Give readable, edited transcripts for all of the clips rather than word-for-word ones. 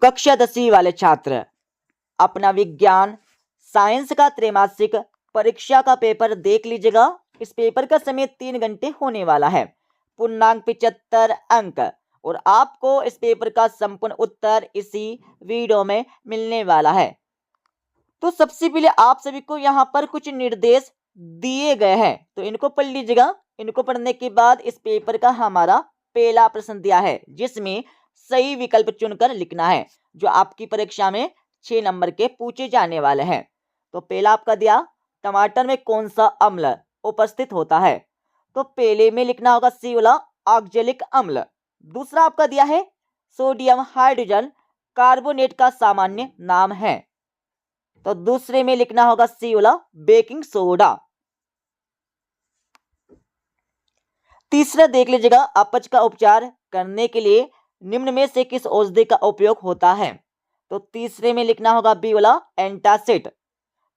कक्षा 10वीं वाले छात्र अपना विज्ञान साइंस का त्रैमासिक परीक्षा का पेपर देख लीजिएगा। इस पेपर का समय 3 घंटे होने वाला है, पूर्णांक 75 अंक, और आपको इस पेपर का संपूर्ण उत्तर इसी वीडियो में मिलने वाला है। तो सबसे पहले आप सभी को यहाँ पर कुछ निर्देश दिए गए हैं, तो इनको पढ़ लीजिएगा। इनको पढ़ने के बाद इस पेपर का हमारा पहला प्रश्न दिया है, जिसमें सही विकल्प चुनकर लिखना है, जो आपकी परीक्षा में 6 नंबर के पूछे जाने वाले हैं। तो पहला आपका दिया, टमाटर में कौन सा अम्ल उपस्थित होता है? तो पहले में लिखना होगा सी वाला, ऑक्जेलिक अम्ल। दूसरा आपका दिया है, सोडियम हाइड्रोजन कार्बोनेट का सामान्य नाम है, तो दूसरे में लिखना होगा सी वाला, बेकिंग सोडा। तीसरा देख लीजिएगा, अपच का उपचार करने के लिए निम्न में से किस औषधि का उपयोग होता है? तो तीसरे में लिखना होगा बी वाला, एंटासिड।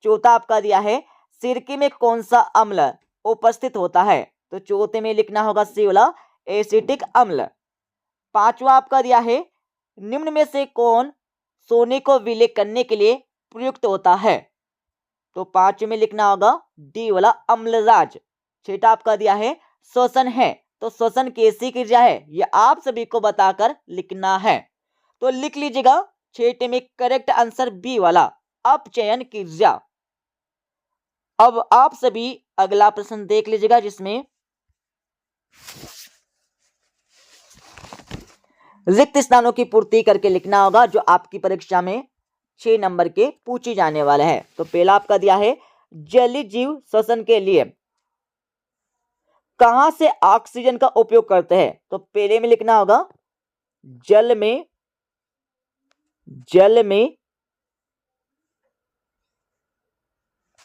चौथा आपका दिया है, सिरके में कौन सा अम्ल उपस्थित होता है? तो चौथे में लिखना होगा सी वाला, एसिटिक अम्ल। पांचवा आपका दिया है, निम्न में से कौन सोने को विलय करने के लिए प्रयुक्त होता है? तो पांचवें में लिखना होगा डी वाला, अम्लजाज। छठा आपका दिया है, श्वसन है, तो श्वसन कैसी क्रिया है, यह आप सभी को बताकर लिखना है। तो लिख लीजिएगा, छठे में करेक्ट आंसर बी वाला, अपचयन क्रिया। अब आप सभी अगला प्रश्न देख लीजिएगा, जिसमें रिक्त स्थानों की पूर्ति करके लिखना होगा, जो आपकी परीक्षा में 6 नंबर के पूछे जाने वाले हैं। तो पहला आपका दिया है, जलीय जीव श्वसन के लिए कहां से ऑक्सीजन का उपयोग करते हैं? तो पहले में लिखना होगा जल में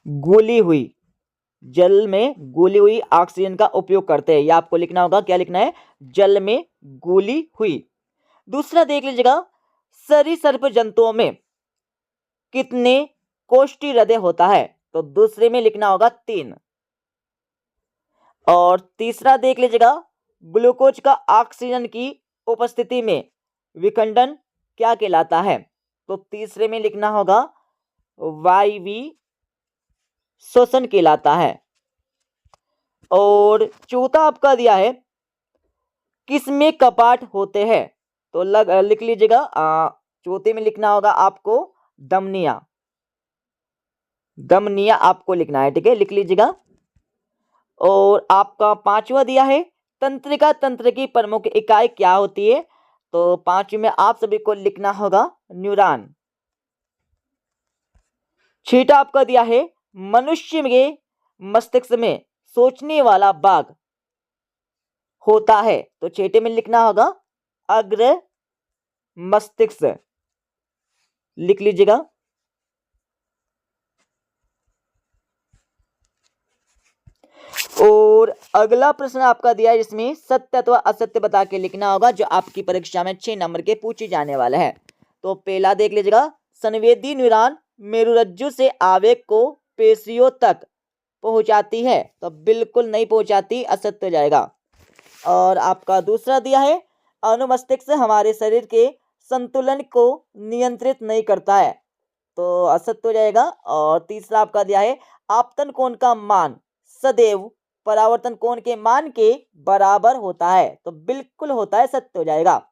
घुली हुई ऑक्सीजन का उपयोग करते हैं। यह आपको लिखना होगा, क्या लिखना है? जल में घुली हुई। दूसरा देख लीजिएगा, सरीसृप जंतुओं में कितने कोष्ठी हृदय होता है? तो दूसरे में लिखना होगा 3। और तीसरा देख लीजिएगा, ग्लूकोज का ऑक्सीजन की उपस्थिति में विखंडन क्या कहलाता है? तो तीसरे में लिखना होगा वायवी श्वसन कहलाता है। और चौथा आपका दिया है, किसमें कपाट होते हैं? तो लिख लीजिएगा, चौथे में लिखना होगा आपको दमनिया आपको लिखना है, ठीक है, लिख लीजिएगा। और आपका पांचवा दिया है, तंत्रिका तंत्र की प्रमुख इकाई क्या होती है? तो पांचवी में आप सभी को लिखना होगा न्यूरॉन। छठा आपका दिया है, मनुष्य के मस्तिष्क में सोचने वाला भाग होता है? तो छठे में लिखना होगा अग्र मस्तिष्क, लिख लीजिएगा। और अगला प्रश्न आपका दिया है, जिसमें सत्य अथवा असत्य बता के लिखना होगा, जो आपकी परीक्षा में 6 नंबर के पूछे जाने वाले हैं। तो पहला देख लीजिएगा, संवेदी न्यूरॉन मेरुरज्जु से आवेग को पेशियों तक पहुंचाती है? तो बिल्कुल नहीं पहुंचाती, असत्य हो जाएगा। और आपका दूसरा दिया है, अनुमस्तिष्क हमारे शरीर के संतुलन को नियंत्रित नहीं करता है? तो असत्य हो जाएगा। और तीसरा आपका दिया है, आपतन कोण का मान सदैव परावर्तन कोण के मान के बराबर होता है? तो बिल्कुल होता है, सत्य हो जाएगा।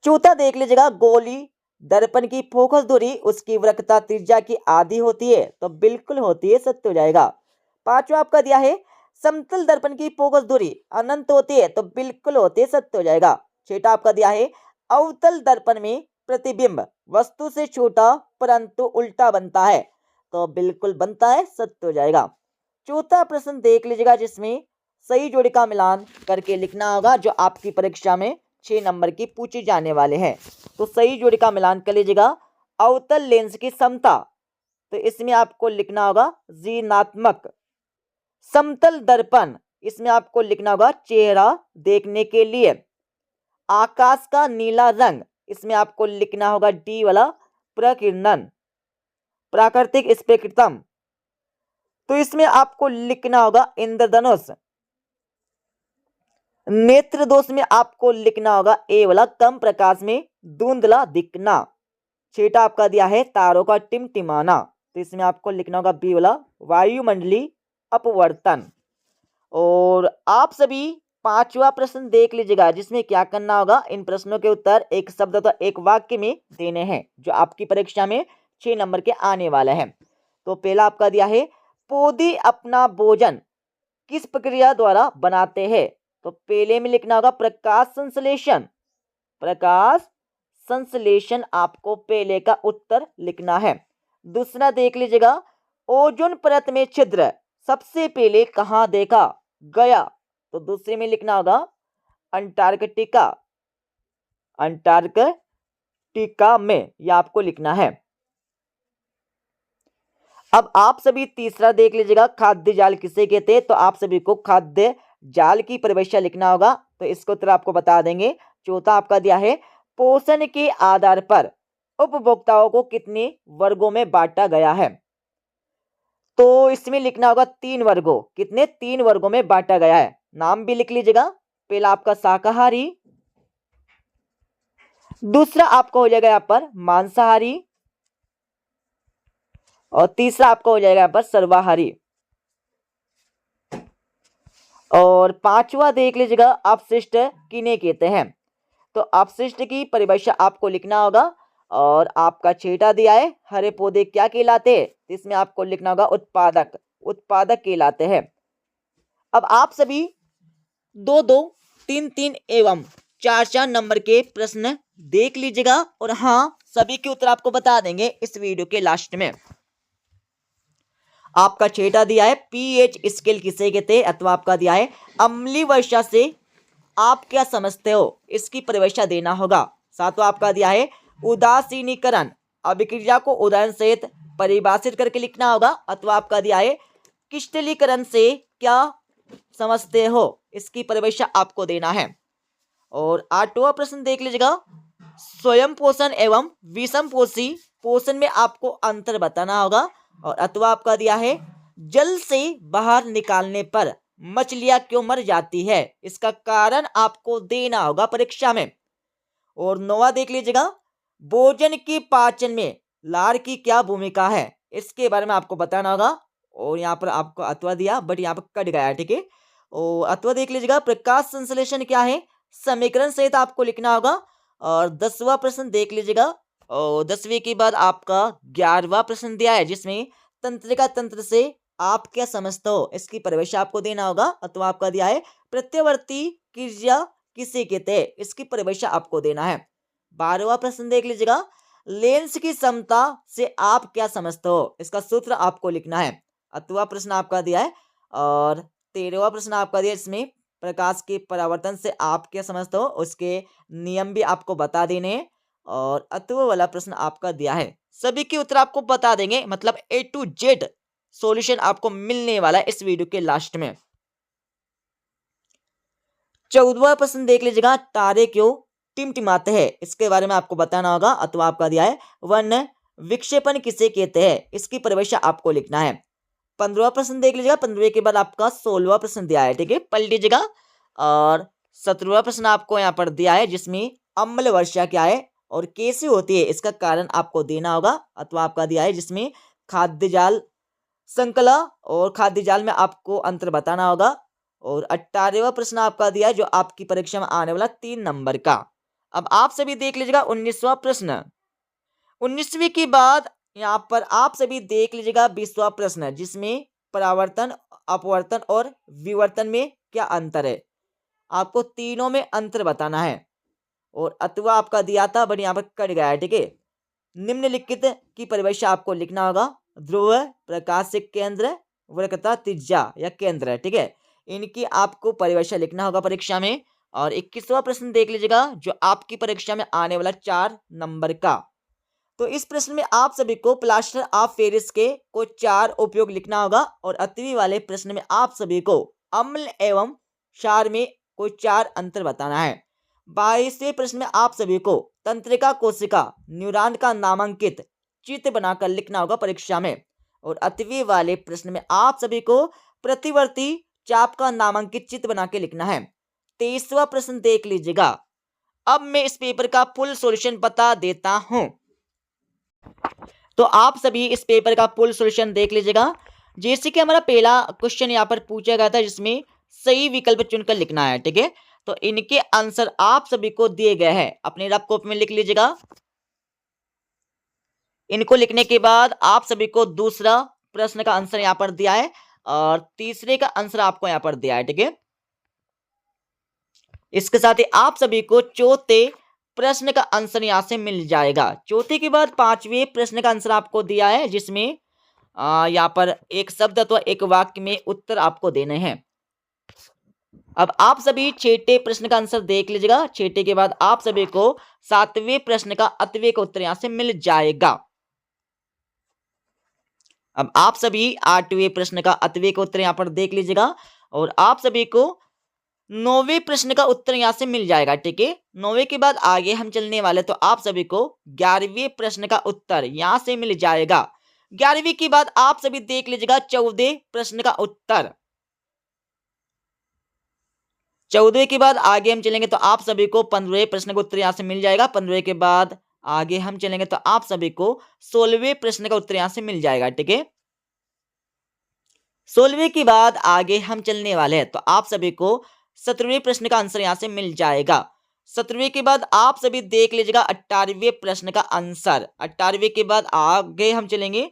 चौथा देख लीजिएगा, गोली दर्पण की फोकस दूरी उसकी वक्रता त्रिज्या की आधी होती है? तो बिल्कुल होती है, सत्य हो जाएगा। पांचवा आपका दिया है, समतल दर्पण की फोकस दूरी अनंत होती है? तो बिल्कुल होती है, सत्य हो जाएगा। छठा आपका दिया है, अवतल दर्पण में प्रतिबिंब वस्तु से छोटा परंतु उल्टा बनता है? तो बिल्कुल बनता है, सत्य हो जाएगा। चौथा प्रश्न देख लीजिएगा, जिसमें सही जोड़ी का मिलान करके लिखना होगा, जो आपकी परीक्षा में 6 नंबर की पूछे जाने वाले हैं। तो सही जोड़ी का मिलान कर लीजिएगा। अवतल लेंस की समता, तो इसमें आपको लिखना होगा ऋणात्मक। समतल दर्पण, इसमें आपको लिखना होगा चेहरा देखने के लिए। आकाश का नीला रंग, इसमें आपको लिखना होगा डी वाला, प्रकीर्णन। प्राकृतिक स्पेक्ट्रम, तो इसमें आपको लिखना होगा इंद्रधनुष। नेत्र दोष में आपको लिखना होगा ए वाला, कम प्रकाश में धुंधला दिखना। छठा आपका दिया है तारों का टिमटिमाना, तो इसमें आपको लिखना होगा बी वाला, वायुमंडलीय अपवर्तन। और आप सभी पांचवा प्रश्न देख लीजिएगा, जिसमें क्या करना होगा, इन प्रश्नों के उत्तर एक शब्द अथवा एक वाक्य में देने हैं, जो आपकी परीक्षा में 6 नंबर के आने वाला है। तो पहला आपका दिया है, पौधे अपना भोजन किस प्रक्रिया द्वारा बनाते हैं, तो पहले में लिखना होगा प्रकाश संश्लेषण। प्रकाश संश्लेषण आपको पहले का उत्तर लिखना है। दूसरा देख लीजिएगा, ओजोन परत में छिद्र सबसे पहले कहाँ देखा गया, तो दूसरे में लिखना होगा अंटार्कटिका। अंटार्कटिका में यह आपको लिखना है। अब आप सभी तीसरा देख लीजिएगा, खाद्य जाल किसे कहते हैं, तो आप सभी को खाद्य जाल की परिभाषा लिखना होगा, तो इसको उत्तर आपको बता देंगे। चौथा आपका दिया है, पोषण के आधार पर उपभोक्ताओं को कितने वर्गों में बांटा गया है, तो इसमें लिखना होगा 3 वर्गों। कितने? 3 वर्गों में बांटा गया है। नाम भी लिख लीजिएगा। पहला आपका शाकाहारी, दूसरा आपका हो जाएगा यहाँ पर मांसाहारी, और तीसरा आपका हो जाएगा यहाँ पर सर्वाहारी, और पांचवा देख लीजिएगा अपशिष्ट किन्हें कहते हैं, तो अपशिष्ट की परिभाषा आपको लिखना होगा। और आपका छठा दिया है, हरे पौधे क्या कहलाते हैं, इसमें आपको लिखना होगा उत्पादक। उत्पादक कहलाते हैं। अब आप सभी 2-2, 3-3 एवं 4-4 नंबर के प्रश्न देख लीजिएगा, और हाँ, सभी के उत्तर आपको बता देंगे इस वीडियो के लास्ट में। आपका छठा दिया है, पीएच स्केल किसे कहते हैं, अथवा आपका दिया है अम्लीय वर्षा से आप क्या समझते हो, इसकी परिभाषा देना होगा। सातवां आपका दिया है उदासीनीकरण अभिक्रिया को उदाहरण सहित परिभाषित करके लिखना होगा, अथवा आपका दिया है क्रिस्टलीकरण से क्या समझते हो, इसकी परिभाषा आपको देना है। और 8वां प्रश्न देख लीजिएगा, स्वयं पोषण एवं विषम पोषी पोषण में आपको अंतर बताना होगा, और अथवा आपका दिया है जल से बाहर निकालने पर मछलियां क्यों मर जाती है, इसका कारण आपको देना होगा परीक्षा में। और 9वां देख लीजिएगा, भोजन के पाचन में लार की क्या भूमिका है, इसके बारे में आपको बताना होगा। और यहाँ पर आपको अथवा दिया, बट यहाँ पर कट गया है, ठीक है। और अथवा देख लीजिएगा, प्रकाश संश्लेषण क्या है, समीकरण सहित आपको लिखना होगा। और 10वां प्रश्न देख लीजिएगा, और 10वीं के बाद आपका 11वां प्रश्न दिया है, जिसमें तंत्रिका तंत्र से आप क्या समझते हो, इसकी परिभाषा आपको देना होगा। अथवा आपका दिया है प्रत्यावर्ती क्रिया किसे कहते हैं, इसकी परिभाषा आपको देना है। 12वां प्रश्न देख लीजिएगा, लेंस की क्षमता से आप क्या समझते हो, इसका सूत्र आपको लिखना है। अथवा प्रश्न आपका दिया है। और 13वां प्रश्न आपका दिया, इसमें प्रकाश के परावर्तन से आप क्या समझते हो, उसके नियम भी आपको बता देने हैं। और अथवा वाला प्रश्न आपका दिया है, सभी के उत्तर आपको बता देंगे, मतलब A to Z सॉल्यूशन आपको मिलने वाला है इस वीडियो के लास्ट में। 14वां प्रश्न देख लीजिएगा, तारे क्यों टिमटिमाते हैं, इसके बारे में आपको बताना होगा। अथवा आपका दिया है वर्ण विक्षेपण किसे कहते हैं, इसकी परिभाषा आपको लिखना है। 15वां प्रश्न देख लीजिएगा, 15वें के बाद आपका 16वां प्रश्न दिया है, ठीक है, पढ़ लीजिएगा। और 17वां प्रश्न आपको यहाँ पर दिया है, जिसमें अम्ल वर्षा क्या है और कैसे होती है, इसका कारण आपको देना होगा। अथवा आपका दिया है, जिसमें खाद्य जाल श्रृंखला और खाद्य जाल में आपको अंतर बताना होगा। और 18वां प्रश्न आपका दिया है, जो आपकी परीक्षा में आने वाला 3 नंबर का। अब आप सभी देख लीजिएगा 19वां प्रश्न। 19वीं के बाद यहाँ पर आप सभी देख लीजिएगा 20वां प्रश्न, जिसमें परावर्तन, अपवर्तन और विवर्तन में क्या अंतर है, आपको तीनों में अंतर बताना है। और अथवा आपका दिया था, बट यहाँ पर कट गया है, ठीक है। निम्नलिखित की परिभाषा आपको लिखना होगा, ध्रुव, प्रकाशिक केंद्र, वक्रता, त्रिज्या या केंद्र, ठीक है, इनकी आपको परिभाषा लिखना होगा परीक्षा में। और 21वां प्रश्न देख लीजिएगा, जो आपकी परीक्षा में आने वाला 4 नंबर का। तो इस प्रश्न में आप सभी को प्लास्टर ऑफ पेरिस के को 4 उपयोग लिखना होगा। और 8वीं वाले प्रश्न में आप सभी को अम्ल एवं क्षार में कोई 4 अंतर बताना है। 22वें प्रश्न में आप सभी को तंत्रिका कोशिका न्यूरॉन का नामांकित चित्र बनाकर लिखना होगा परीक्षा में। और 8वीं वाले प्रश्न में आप सभी को प्रतिवर्ती चाप का नामांकित चित्र बना के लिखना है। 23वां प्रश्न देख लीजिएगा। अब मैं इस पेपर का फुल सॉल्यूशन बता देता हूं। तो आप सभी इस पेपर का फुल सॉल्यूशन देख लीजिएगा। जैसे कि हमारा पहला क्वेश्चन यहाँ पर पूछा गया था जिसमें सही विकल्प चुनकर लिखना है, ठीक है। तो इनके आंसर आप सभी को दिए गए हैं, अपने रफ कॉपी में लिख लीजिएगा। इनको लिखने के बाद आप सभी को दूसरा प्रश्न का आंसर यहाँ पर दिया है और तीसरे का आंसर आपको यहाँ पर दिया है, ठीक है। इसके साथ ही आप सभी को चौथे प्रश्न का आंसर यहां से मिल जाएगा। चौथे के बाद पांचवें प्रश्न का आंसर आपको दिया है जिसमें यहाँ पर एक शब्द अथवा एक वाक्य में उत्तर आपको देने हैं। अब आप सभी छठे प्रश्न का आंसर देख लीजिएगा। छठे के बाद आप सभी को सातवें प्रश्न का अतवे का उत्तर यहां से मिल जाएगा। अब आप सभी आठवें प्रश्न का अतवे का उत्तर यहां पर देख लीजिएगा और आप सभी को नौवें प्रश्न का उत्तर यहां से मिल जाएगा, ठीक है। नौवें के बाद आगे हम चलने वाले तो आप सभी को 11वें प्रश्न का उत्तर यहां से मिल जाएगा। 11वीं के बाद आप सभी देख लीजिएगा 14वें प्रश्न का उत्तर। 14वें के बाद आगे हम चलेंगे तो आप सभी को 15वें प्रश्न का उत्तर यहां से मिल जाएगा। 15वें के बाद आगे हम चलेंगे तो आप सभी को 16वें प्रश्न का उत्तर यहां से मिल जाएगा, ठीक है। 16वें के बाद आगे हम चलने वाले हैं तो आप सभी को 17वें प्रश्न का आंसर यहां से मिल जाएगा। 17वें के बाद आप सभी देख लीजिएगा 18वें प्रश्न का आंसर। 18वें के बाद आगे हम चलेंगे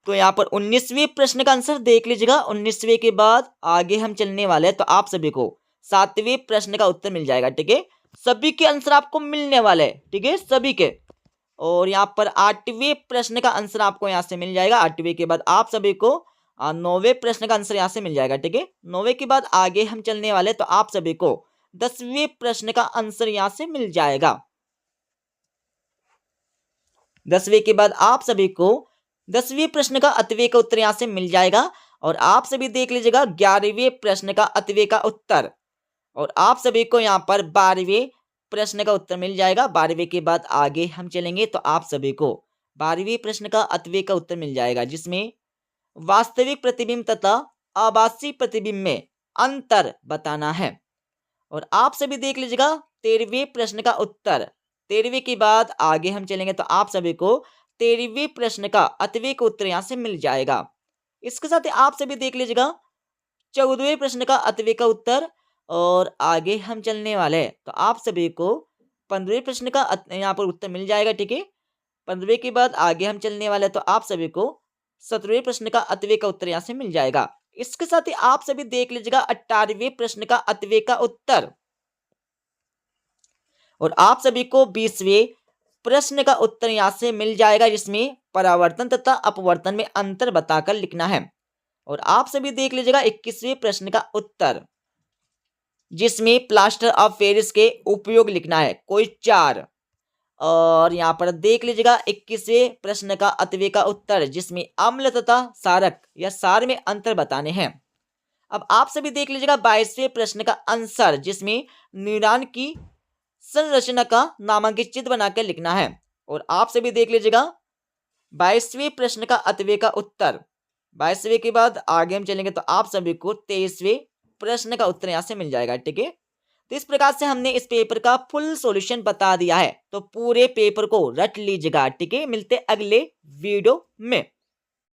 तो यहाँ पर 19वें प्रश्न का आंसर देख लीजिएगा। 19वें के बाद आगे हम चलने वाले हैं तो आप सभी को 7वें प्रश्न का उत्तर मिल जाएगा, ठीक है। सभी के आंसर आपको मिलने वाले हैं, ठीक है, सभी के। और यहाँ पर 8वें प्रश्न का आंसर आपको यहाँ से मिल जाएगा। 8वें के बाद आप सभी को 9वें प्रश्न का आंसर यहाँ से मिल जाएगा, ठीक है। 9वें के बाद आगे हम चलने वाले तो आप सभी को 10वें प्रश्न का आंसर यहाँ से मिल जाएगा। 10वें के बाद आप सभी को 10वें प्रश्न का अतवे का उत्तर यहाँ से मिल जाएगा और आप सभी देख लीजिएगा 11वें प्रश्न का अतवे का उत्तर और आप सभी को यहाँ पर 12वें प्रश्न का उत्तर मिल जाएगा। 12वें के बाद आगे हम चलेंगे तो आप सभी को 12वें प्रश्न का अतवे का उत्तर मिल जाएगा जिसमें वास्तविक प्रतिबिंब तथा आभासी प्रतिबिंब में अंतर बताना है। और आप सभी देख लीजिएगा 13वें प्रश्न का उत्तर। 13वें के बाद आगे हम चलेंगे तो आप सभी को 13वें प्रश्न का अतवे का उत्तर यहां से मिल जाएगा। इसके साथ ही आप सभी देख लीजिएगा 14वें प्रश्न का अतवे का उत्तर और आगे हम चलने वाले हैं तो आप सभी को 15वें प्रश्न का यहाँ पर उत्तर मिल जाएगा, ठीक है। 15वें के बाद आगे हम चलने वाले हैं तो आप सभी को 17वें प्रश्न का अतवे का उत्तर यहां से मिल जाएगा। इसके साथ ही आप सभी देख लीजिएगा 18वें प्रश्न का अतवे का उत्तर और आप सभी को 20वें प्रश्न का उत्तर यहां से मिल जाएगा जिसमें परावर्तन तथा अपवर्तन में अंतर बताकर लिखना है। और आप सभी देख लीजिएगा 21वें प्रश्न का उत्तर जिसमें प्लास्टर ऑफ पेरिस के उपयोग लिखना है, कोई 4। और यहाँ पर देख लीजिएगा 21वें प्रश्न का अतवे का उत्तर जिसमें अम्ल तथा सारक या सार में अंतर बताने हैं। अब आप सभी देख लीजिएगा 22वें प्रश्न का आंसर जिसमें न्यूरॉन की संरचना का नामांकित चित्र बनाकर लिखना है। और आप सभी देख लीजिएगा 22वें प्रश्न का अतवे का उत्तर। 22वें के बाद आगे हम चलेंगे तो आप सभी को 23वें प्रश्न का उत्तर यहाँ से मिल जाएगा, ठीक है। तो इस प्रकार से हमने इस पेपर का फुल सॉल्यूशन बता दिया है, तो पूरे पेपर को रट लीजिएगा, ठीक है। मिलते अगले वीडियो में।